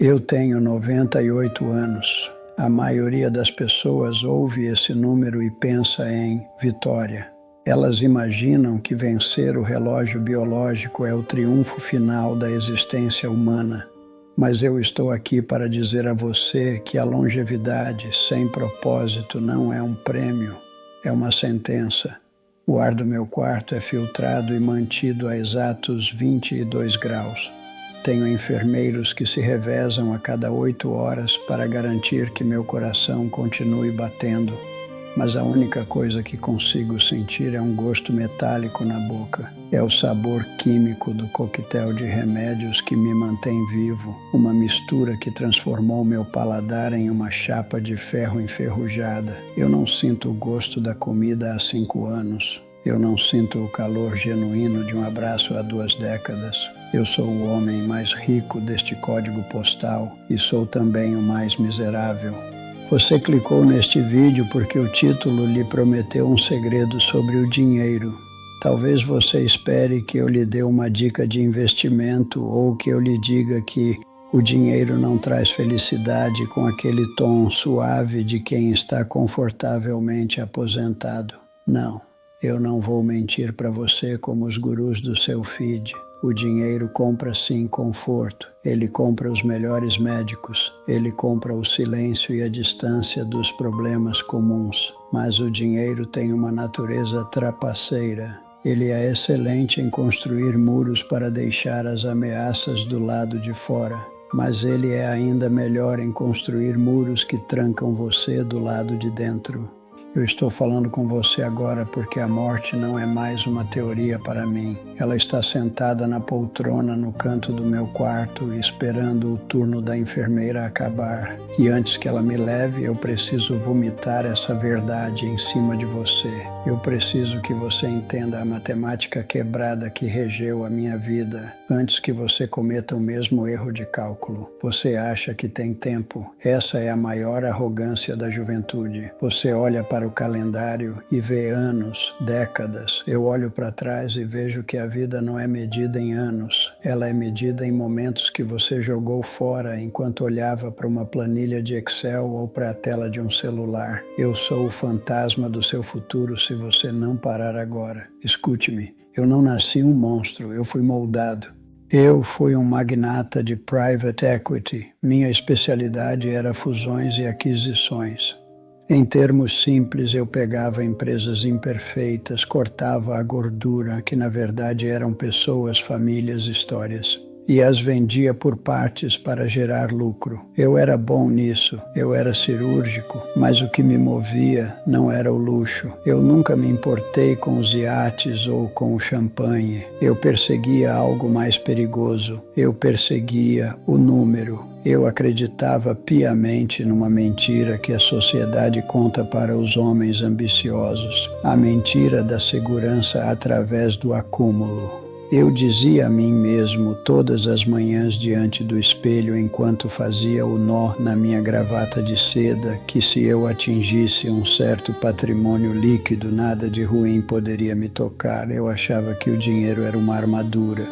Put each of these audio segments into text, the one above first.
Eu tenho 98 anos. A maioria das pessoas ouve esse número e pensa em vitória. Elas imaginam que vencer o relógio biológico é o triunfo final da existência humana. Mas eu estou aqui para dizer a você que a longevidade sem propósito não é um prêmio, é uma sentença. O ar do meu quarto é filtrado e mantido a exatos 22 graus. Tenho enfermeiros que se revezam a cada 8 horas para garantir que meu coração continue batendo. Mas a única coisa que consigo sentir é um gosto metálico na boca. É o sabor químico do coquetel de remédios que me mantém vivo, uma mistura que transformou meu paladar em uma chapa de ferro enferrujada. Eu não sinto o gosto da comida há 5 anos. Eu não sinto o calor genuíno de um abraço há 2 décadas. Eu sou o homem mais rico deste código postal e sou também o mais miserável. Você clicou neste vídeo porque o título lhe prometeu um segredo sobre o dinheiro. Talvez você espere que eu lhe dê uma dica de investimento ou que eu lhe diga que o dinheiro não traz felicidade com aquele tom suave de quem está confortavelmente aposentado. Não, eu não vou mentir para você como os gurus do seu feed. O dinheiro compra sim conforto, ele compra os melhores médicos, ele compra o silêncio e a distância dos problemas comuns. Mas o dinheiro tem uma natureza trapaceira. Ele é excelente em construir muros para deixar as ameaças do lado de fora. Mas ele é ainda melhor em construir muros que trancam você do lado de dentro. Eu estou falando com você agora porque a morte não é mais uma teoria para mim. Ela está sentada na poltrona no canto do meu quarto esperando o turno da enfermeira acabar. E antes que ela me leve, eu preciso vomitar essa verdade em cima de você. Eu preciso que você entenda a matemática quebrada que regeu a minha vida antes que você cometa o mesmo erro de cálculo. Você acha que tem tempo. Essa é a maior arrogância da juventude. Você olha para o calendário e vê anos, décadas. Eu olho para trás e vejo que a vida não é medida em anos. Ela é medida em momentos que você jogou fora enquanto olhava para uma planilha de Excel ou para a tela de um celular. Eu sou o fantasma do seu futuro se você não parar agora. Escute-me, eu não nasci um monstro, eu fui moldado. Eu fui um magnata de private equity. Minha especialidade era fusões e aquisições. Em termos simples, eu pegava empresas imperfeitas, cortava a gordura, que na verdade eram pessoas, famílias, histórias, e as vendia por partes para gerar lucro. Eu era bom nisso, eu era cirúrgico, mas o que me movia não era o luxo. Eu nunca me importei com os iates ou com o champanhe. Eu perseguia algo mais perigoso. Eu perseguia o número. Eu acreditava piamente numa mentira que a sociedade conta para os homens ambiciosos, a mentira da segurança através do acúmulo. Eu dizia a mim mesmo todas as manhãs diante do espelho enquanto fazia o nó na minha gravata de seda que se eu atingisse um certo patrimônio líquido, nada de ruim poderia me tocar. Eu achava que o dinheiro era uma armadura.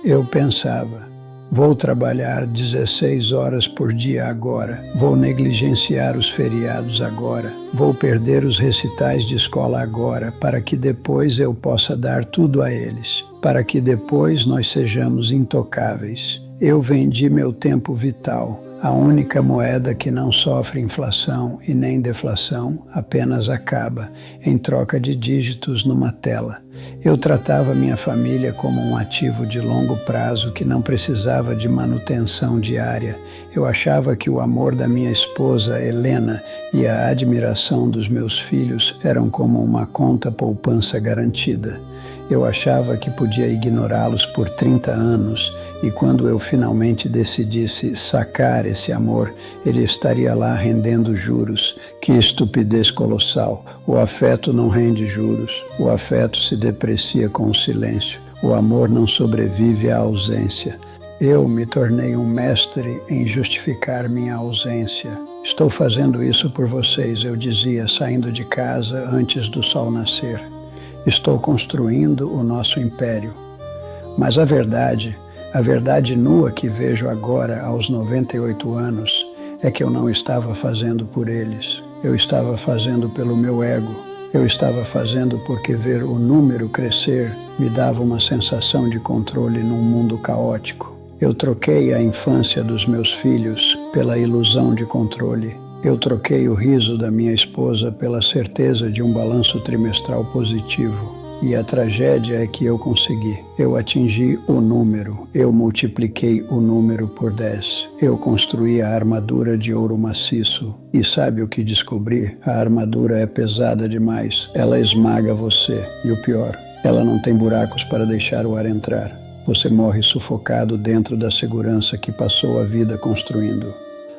Eu pensava: vou trabalhar 16 horas por dia agora, vou negligenciar os feriados agora, vou perder os recitais de escola agora, para que depois eu possa dar tudo a eles, para que depois nós sejamos intocáveis. Eu vendi meu tempo vital, a única moeda que não sofre inflação e nem deflação, apenas acaba, em troca de dígitos numa tela. Eu tratava minha família como um ativo de longo prazo que não precisava de manutenção diária. Eu achava que o amor da minha esposa, Helena, e a admiração dos meus filhos eram como uma conta poupança garantida. Eu achava que podia ignorá-los por 30 anos e quando eu finalmente decidisse sacar esse amor, ele estaria lá rendendo juros. Que estupidez colossal! O afeto não rende juros. O afeto se deprecia com o silêncio. O amor não sobrevive à ausência. Eu me tornei um mestre em justificar minha ausência. Estou fazendo isso por vocês, eu dizia, saindo de casa antes do sol nascer. Estou construindo o nosso império. Mas a verdade nua que vejo agora aos 98 anos, é que eu não estava fazendo por eles. Eu estava fazendo pelo meu ego. Eu estava fazendo porque ver o número crescer me dava uma sensação de controle num mundo caótico. Eu troquei a infância dos meus filhos pela ilusão de controle. Eu troquei o riso da minha esposa pela certeza de um balanço trimestral positivo. E a tragédia é que eu consegui. Eu atingi o número. Eu multipliquei o número por 10. Eu construí a armadura de ouro maciço. E sabe o que descobri? A armadura é pesada demais. Ela esmaga você. E o pior, ela não tem buracos para deixar o ar entrar. Você morre sufocado dentro da segurança que passou a vida construindo.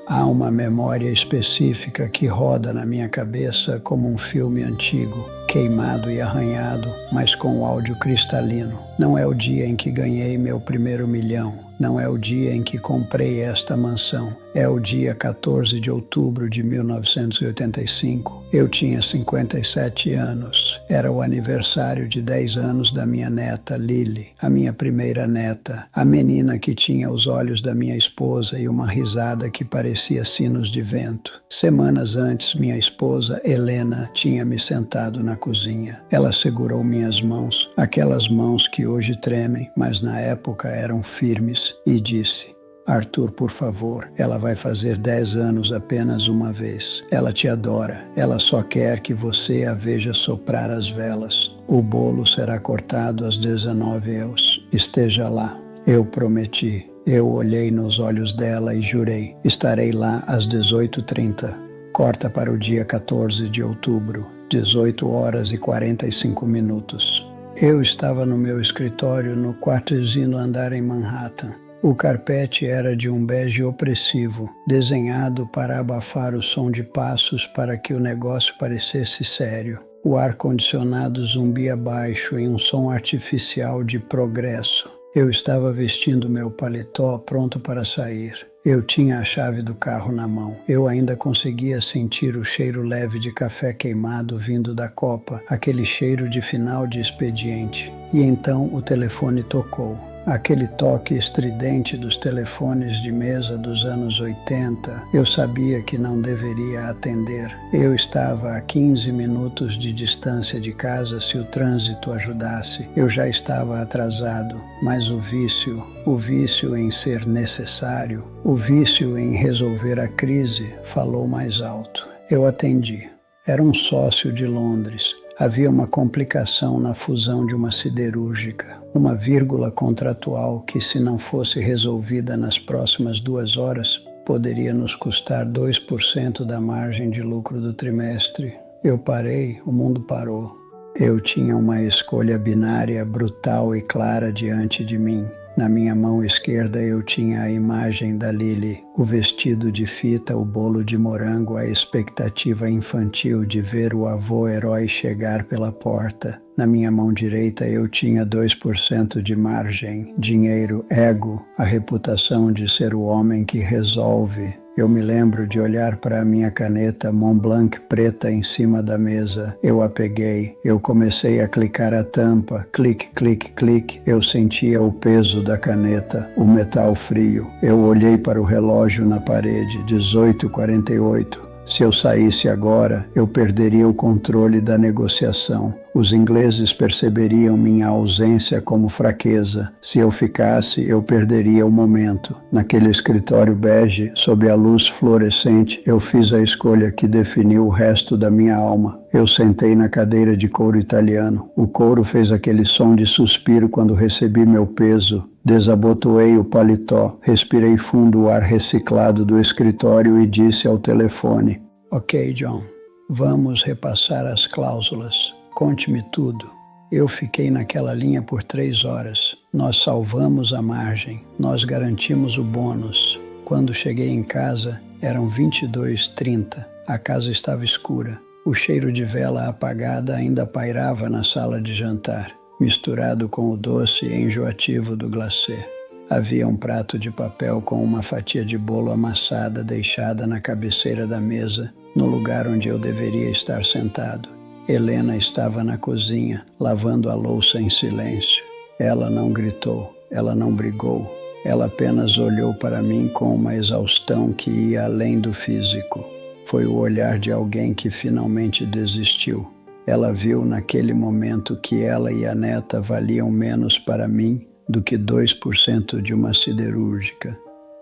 Há uma memória específica que roda na minha cabeça como um filme antigo, queimado e arranhado, mas com áudio cristalino. Não é o dia em que ganhei meu primeiro milhão. Não é o dia em que comprei esta mansão. É o dia 14 de outubro de 1985. Eu tinha 57 anos. Era o aniversário de 10 anos da minha neta, Lily, a minha primeira neta, a menina que tinha os olhos da minha esposa e uma risada que parecia sinos de vento. Semanas antes, minha esposa, Helena, tinha me sentado na cozinha. Ela segurou minhas mãos, aquelas mãos que hoje tremem, mas na época eram firmes, e disse: Arthur, por favor, ela vai fazer 10 anos apenas uma vez. Ela te adora, ela só quer que você a veja soprar as velas. O bolo será cortado às 19 horas. Esteja lá. Eu prometi. Eu olhei nos olhos dela e jurei: estarei lá às 18h30. Corta para o dia 14 de outubro, 18 horas e 45 minutos. Eu estava no meu escritório no 4º andar em Manhattan. O carpete era de um bege opressivo, desenhado para abafar o som de passos para que o negócio parecesse sério. O ar-condicionado zumbia baixo em um som artificial de progresso. Eu estava vestindo meu paletó pronto para sair. Eu tinha a chave do carro na mão. Eu ainda conseguia sentir o cheiro leve de café queimado vindo da copa, aquele cheiro de final de expediente. E então o telefone tocou. Aquele toque estridente dos telefones de mesa dos anos 80, eu sabia que não deveria atender. Eu estava a 15 minutos de distância de casa se o trânsito ajudasse. Eu já estava atrasado, mas o vício em ser necessário, o vício em resolver a crise, falou mais alto. Eu atendi. Era um sócio de Londres. Havia uma complicação na fusão de uma siderúrgica, uma vírgula contratual que, se não fosse resolvida nas próximas 2 horas, poderia nos custar 2% da margem de lucro do trimestre. Eu parei, o mundo parou. Eu tinha uma escolha binária, brutal e clara diante de mim. Na minha mão esquerda eu tinha a imagem da Lily, o vestido de fita, o bolo de morango, a expectativa infantil de ver o avô herói chegar pela porta. Na minha mão direita eu tinha 2% de margem, dinheiro, ego, a reputação de ser o homem que resolve. Eu me lembro de olhar para a minha caneta Montblanc preta em cima da mesa. Eu a peguei, eu comecei a clicar a tampa, clique, clique, clique. Eu sentia o peso da caneta, o metal frio. Eu olhei para o relógio na parede, 18h48. Se eu saísse agora, eu perderia o controle da negociação. Os ingleses perceberiam minha ausência como fraqueza. Se eu ficasse, eu perderia o momento. Naquele escritório bege, sob a luz fluorescente, eu fiz a escolha que definiu o resto da minha alma. Eu sentei na cadeira de couro italiano. O couro fez aquele som de suspiro quando recebi meu peso. Desabotoei o paletó, respirei fundo o ar reciclado do escritório e disse ao telefone: Ok, John, vamos repassar as cláusulas. Conte-me tudo. Eu fiquei naquela linha por 3 horas. Nós salvamos a margem. Nós garantimos o bônus. Quando cheguei em casa, eram 22h30. A casa estava escura. O cheiro de vela apagada ainda pairava na sala de jantar, misturado com o doce e enjoativo do glacê. Havia um prato de papel com uma fatia de bolo amassada deixada na cabeceira da mesa, no lugar onde eu deveria estar sentado. Helena estava na cozinha, lavando a louça em silêncio. Ela não gritou, ela não brigou. Ela apenas olhou para mim com uma exaustão que ia além do físico. Foi o olhar de alguém que finalmente desistiu. Ela viu naquele momento que ela e a neta valiam menos para mim do que 2% de uma siderúrgica.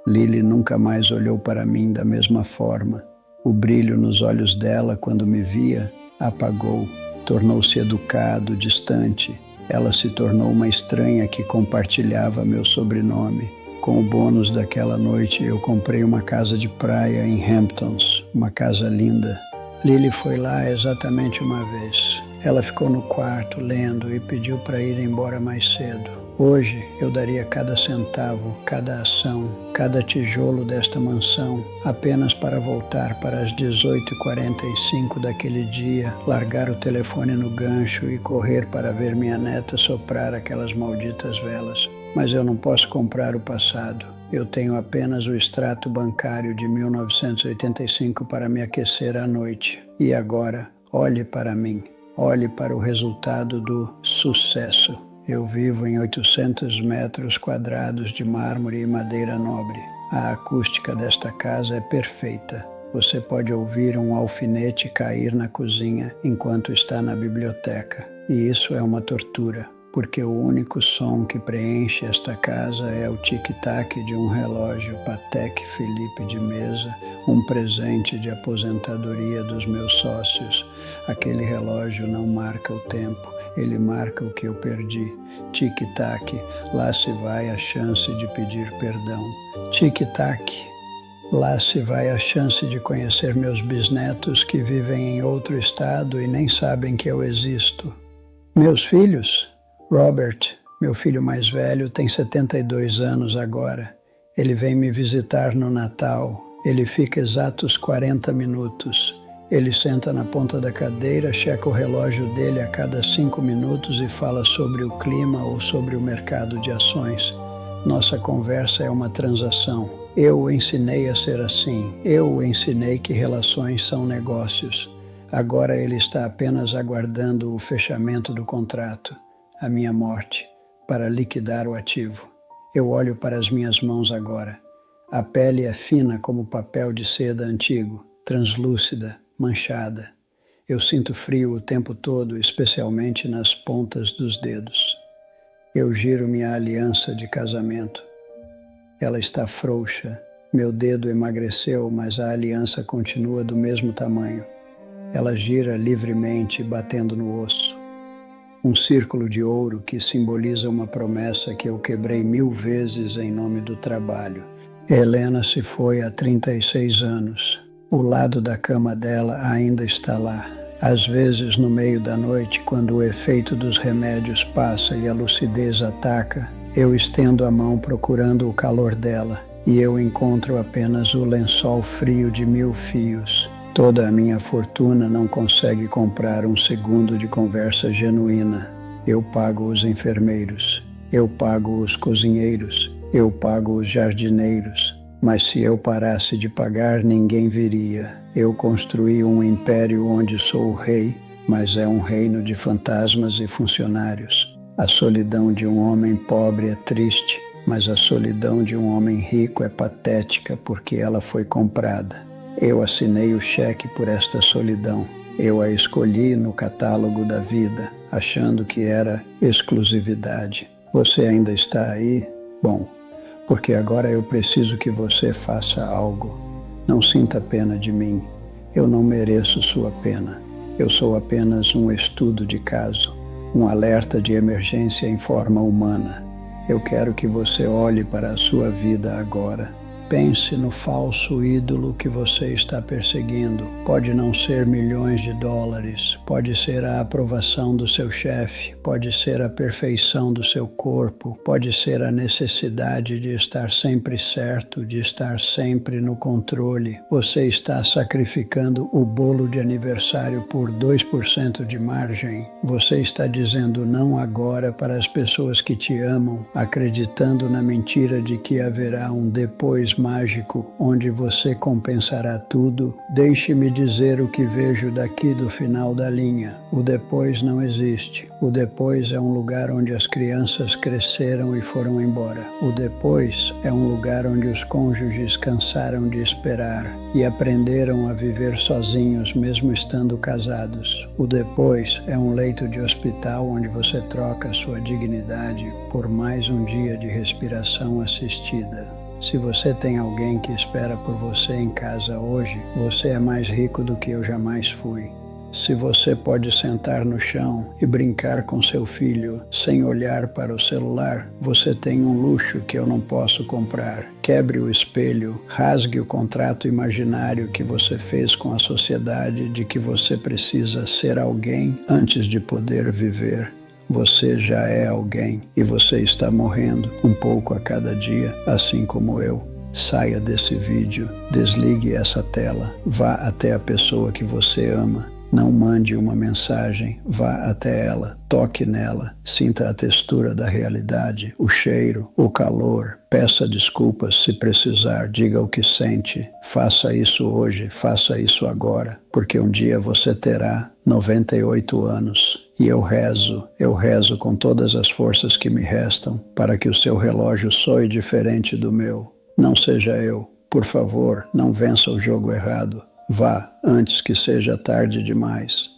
Lily nunca mais olhou para mim da mesma forma. O brilho nos olhos dela, quando me via, apagou. Tornou-se educado, distante. Ela se tornou uma estranha que compartilhava meu sobrenome. Com o bônus daquela noite, eu comprei uma casa de praia em Hamptons, uma casa linda. Lily foi lá exatamente uma vez. Ela ficou no quarto lendo e pediu para ir embora mais cedo. Hoje eu daria cada centavo, cada ação, cada tijolo desta mansão, apenas para voltar para as 18h45 daquele dia, largar o telefone no gancho e correr para ver minha neta soprar aquelas malditas velas. Mas eu não posso comprar o passado. Eu tenho apenas o extrato bancário de 1985 para me aquecer à noite. E agora, olhe para mim. Olhe para o resultado do sucesso. Eu vivo em 800 metros quadrados de mármore e madeira nobre. A acústica desta casa é perfeita. Você pode ouvir um alfinete cair na cozinha enquanto está na biblioteca. E isso é uma tortura, porque o único som que preenche esta casa é o tic-tac de um relógio Patek Philippe de mesa, um presente de aposentadoria dos meus sócios. Aquele relógio não marca o tempo. Ele marca o que eu perdi. Tic-tac, lá se vai a chance de pedir perdão. Tic-tac, lá se vai a chance de conhecer meus bisnetos que vivem em outro estado e nem sabem que eu existo. Meus filhos? Robert, meu filho mais velho, tem 72 anos agora. Ele vem me visitar no Natal. Ele fica exatos 40 minutos. Ele senta na ponta da cadeira, checa o relógio dele a cada 5 minutos e fala sobre o clima ou sobre o mercado de ações. Nossa conversa é uma transação. Eu o ensinei a ser assim. Eu o ensinei que relações são negócios. Agora ele está apenas aguardando o fechamento do contrato, a minha morte, para liquidar o ativo. Eu olho para as minhas mãos agora. A pele é fina como papel de seda antigo, translúcida, manchada. Eu sinto frio o tempo todo, especialmente nas pontas dos dedos. Eu giro minha aliança de casamento. Ela está frouxa. Meu dedo emagreceu, mas a aliança continua do mesmo tamanho. Ela gira livremente, batendo no osso. Um círculo de ouro que simboliza uma promessa que eu quebrei 1000 vezes em nome do trabalho. Helena se foi há 36 anos. O lado da cama dela ainda está lá. Às vezes, no meio da noite, quando o efeito dos remédios passa e a lucidez ataca, eu estendo a mão procurando o calor dela e eu encontro apenas o lençol frio de 1000 fios. Toda a minha fortuna não consegue comprar um segundo de conversa genuína. Eu pago os enfermeiros, eu pago os cozinheiros, eu pago os jardineiros. Mas se eu parasse de pagar, ninguém viria. Eu construí um império onde sou o rei, mas é um reino de fantasmas e funcionários. A solidão de um homem pobre é triste, mas a solidão de um homem rico é patética porque ela foi comprada. Eu assinei o cheque por esta solidão. Eu a escolhi no catálogo da vida, achando que era exclusividade. Você ainda está aí? Bom, porque agora eu preciso que você faça algo. Não sinta pena de mim. Eu não mereço sua pena. Eu sou apenas um estudo de caso, um alerta de emergência em forma humana. Eu quero que você olhe para a sua vida agora. Pense no falso ídolo que você está perseguindo. Pode não ser milhões de dólares, pode ser a aprovação do seu chefe, pode ser a perfeição do seu corpo, pode ser a necessidade de estar sempre certo, de estar sempre no controle. Você está sacrificando o bolo de aniversário por 2% de margem. Você está dizendo não agora para as pessoas que te amam, acreditando na mentira de que haverá um depois mágico, onde você compensará tudo. Deixe-me dizer o que vejo daqui do final da linha. O depois não existe. O depois é um lugar onde as crianças cresceram e foram embora. O depois é um lugar onde os cônjuges cansaram de esperar e aprenderam a viver sozinhos, mesmo estando casados. O depois é um leito de hospital onde você troca sua dignidade por mais um dia de respiração assistida. Se você tem alguém que espera por você em casa hoje, você é mais rico do que eu jamais fui. Se você pode sentar no chão e brincar com seu filho sem olhar para o celular, você tem um luxo que eu não posso comprar. Quebre o espelho, rasgue o contrato imaginário que você fez com a sociedade de que você precisa ser alguém antes de poder viver. Você já é alguém e você está morrendo um pouco a cada dia, assim como eu. Saia desse vídeo, desligue essa tela, vá até a pessoa que você ama. Não mande uma mensagem, vá até ela, toque nela, sinta a textura da realidade, o cheiro, o calor, peça desculpas se precisar, diga o que sente, faça isso hoje, faça isso agora, porque um dia você terá 98 anos. E eu rezo com todas as forças que me restam para que o seu relógio soe diferente do meu. Não seja eu, por favor, não vença o jogo errado. Vá antes que seja tarde demais.